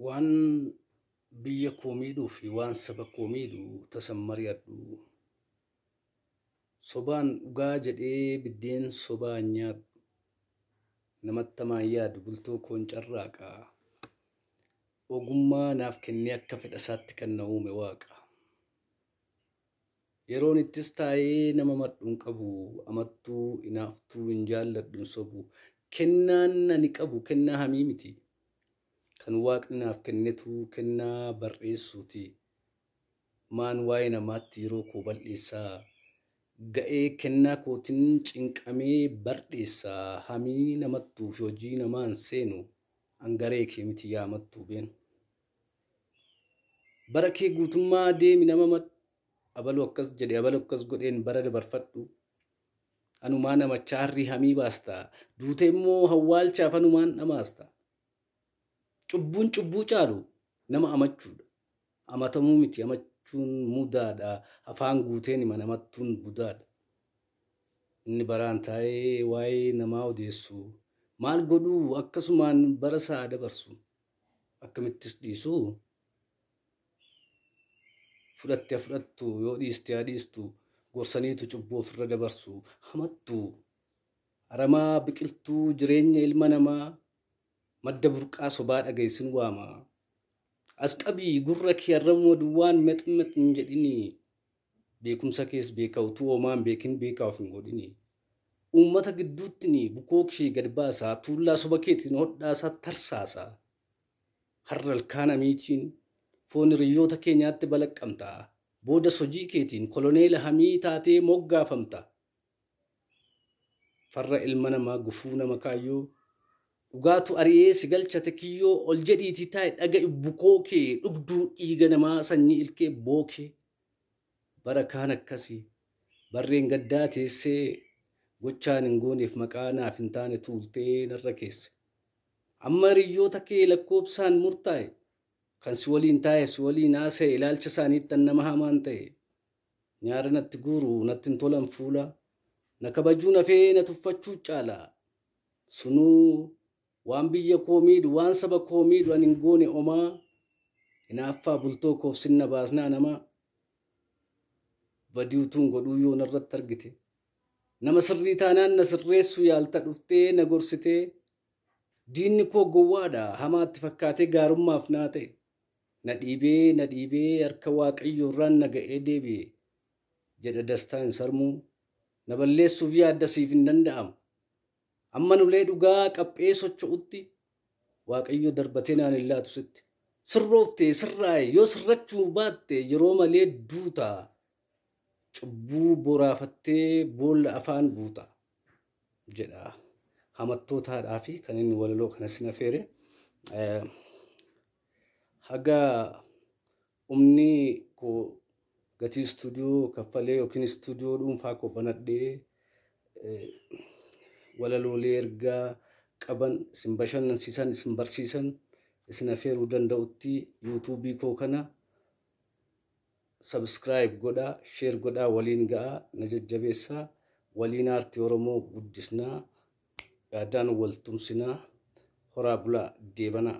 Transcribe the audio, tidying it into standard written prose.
waan biyya koo miidhuu fi waan saba koo miidhu tasan mari'adhu. Sobaan dhugaa jedhee biddeen sobaan nyaadhu. Namatti hamaan yaadu bultoo koon carraaqa. Ogummaa naaf kennee akka fedha isaatti kan na uume Waaqa. Yeroon ittis taa'ee nama madhuun qabu amattuu inaaftuu hin jaalladhu sobu. Kennaan ani qabu kennaa hamii miti. Kan Waaqni naaf kennetu kennaa barreessuuti. Maan waa'ee namaatti yeroo koo bal'eessaa. Ga'ee kennaa kootiin cinqamee bardheessaa. Hamii namattuu fi hojii namaan seenu angaree kee miti yaamattuu beenu. Bara kee guutummaa deemi nama abaluu akkas jedhe abaluu akkas godheen bara dabarfadhu. Anumaa namachaa harrii hamii baastaa. Duute immoo hawwaalchaaf anumaan dhamaasta. Cubbuun cubbuu caalu nama amachuudha. Amatamuu miti amachuun mudaadha. Afaan guuteen hima namattuun budaadha. Inni baraan taa'ee waa'ee namaa odeessu. Maal godhuu akkasumaan bara isaa dabarsu. Akkamittis dhiisu. Fudhatte fudhattu yoo dhiiste dhiistu. Gorsaniitu cubbuu ofirra dabarsu. Hamattu. Aramaa biqiltuu jireenya ilma namaa. Madda burqaa sobaa dhageessin waama. As qabii gurra kee arramoo duwwaan mexmex hin jedhini. Beekumsa kees beeka utuu hoomaan beekin beekaa of hin godhini. Uummata gidduuttini bukoo kee gad baasaa. Tuullaa soba keetiin hodhaasaa tarsaasaa. Har'a ilkaan amiitiin foon hiriyoota keenyaatti balaqqamtaa. Booda hojii keetiin koloneela hamii taatee moggaafamta. Farra ilma namaa gufuu nama kaayyoo. Dhugaatu ari'ee si galchate kiyyoo ol jedhiitii taa'e dhaga'i bukoo kee dhugduu dhiiga namaa sanyii ilkee bookee. Bara kaan akkasii barreen gaddaa teessee gochaan hin gooneef maqaa naaf hin taane tuultee narra keesse. Amma hiriyoota kee lakkoobsaan murtaa'e kan si waliin taa'e si waliin haasa'e ilaalcha isaaniitti nama hamaan ta'e. Nyaara natti guuru natti hin tolan fuula na kabajuu nafee na tuffachuu caala. Sunuu waan biyya koo miidhu waan saba koo miidhu ani hin goone omaa. Hinaaffaa bultoo koof sinna baasnaa namaa. Badii utuun godhuu yoo narratti argite. Nama sirrii taanaan na sirreessuu yaalta dhuftee na gorsitee. Diinni koo gowwaadha hamaatti fakkaatee gaarummaaf naa ta'e. Na dhiibee harka Waaqayyoo irraan na ga'ee deebi'e. Jedha dastaa hin sarmuu. Na balleessuuf yaadda siif hin danda'amu. Amma nulee dhugaa qaphee socho'utti Waaqayyo darbatee naan hin laatu sitti. Sirrooftee sirraa'e yoo sirrachuu baatte yeroo malee duuta. Cubbuu boraafattee boolla afaan buuta. Jedha. Hamattootaadhaa fi kan inni walaloo kanas na feere. Haga umni koo gatii istuudiyoo kaffalee yookiin istuudiyoo dhuunfaa koo banadhee walaloolee ergaa qaban isin bashannansiisan isin barsiisan isin afeeruu danda'utti yuutuubii koo kana subscribe godhaa share godhaa waliin ga'aa na jajjabeessaa waliin aartii Oromoo guddisnaa yaadaan wal tumsinaa horaa bulaa deebanaa.